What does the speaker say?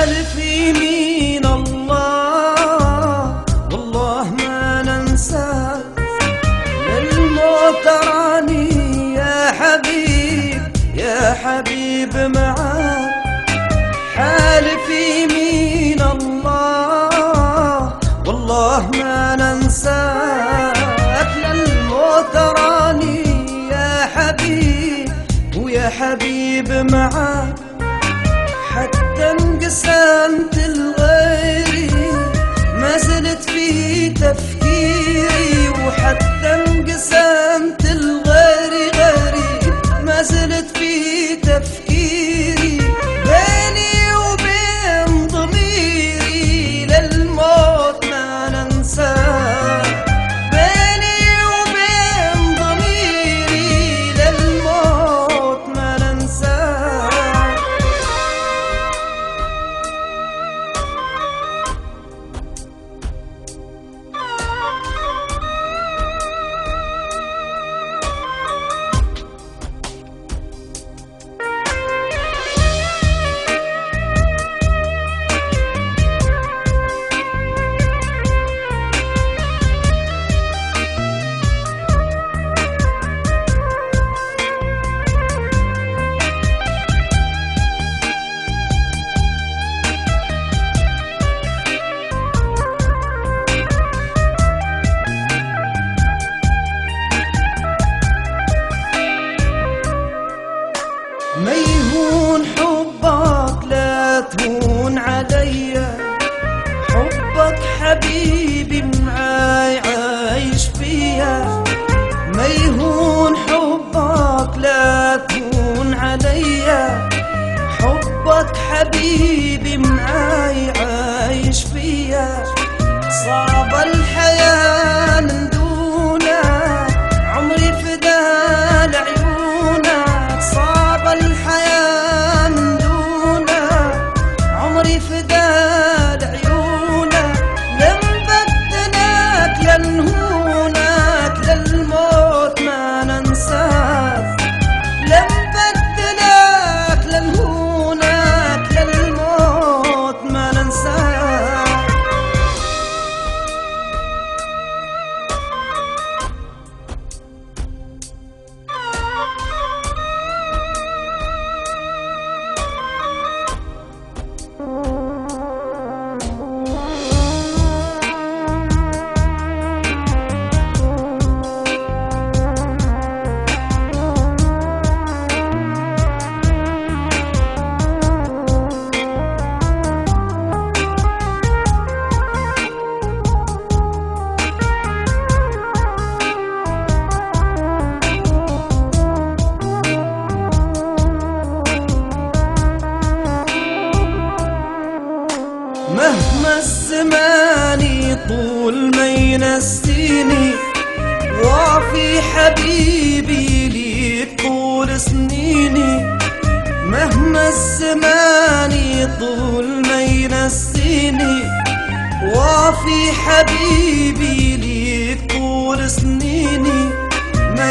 حالف يمين الله والله ما ننساك، للموت تراني يا حبيب يا حبيب معاك. حالف يمين الله والله ما ننساك، للموت تراني يا حبيب ويا حبيب معاك. حتى انقسمت لغيري ما زلت في تفكيري، وحتى انقسمت لغيري ما زلت في تفكيري. بيني وبين ضميري للموت ما ننساك، بيني وبين ضميري للموت ما ننساك. ما يهون حبك لا تهون عليا، حبك حبيبي معاي عايش فيا. ما يهون حبك لا تهون عليا، حبك حبيبي معاي عايش فيا. صعب الحياة من دونك، عمري فدا لعيونك. صعب الحياة من دونك، عمري فدا لعيونك. لم بدلك لنهونك، للموت ما ننساك. لم بدلك لنهونك، للموت ما ننساك. مهما الزمان يطول ما ينسيني، وافي حبيبي ليك طول سنيني. مهما الزمان يطول ما ينسيني، وافي حبيبي ليك طول سنيني. ما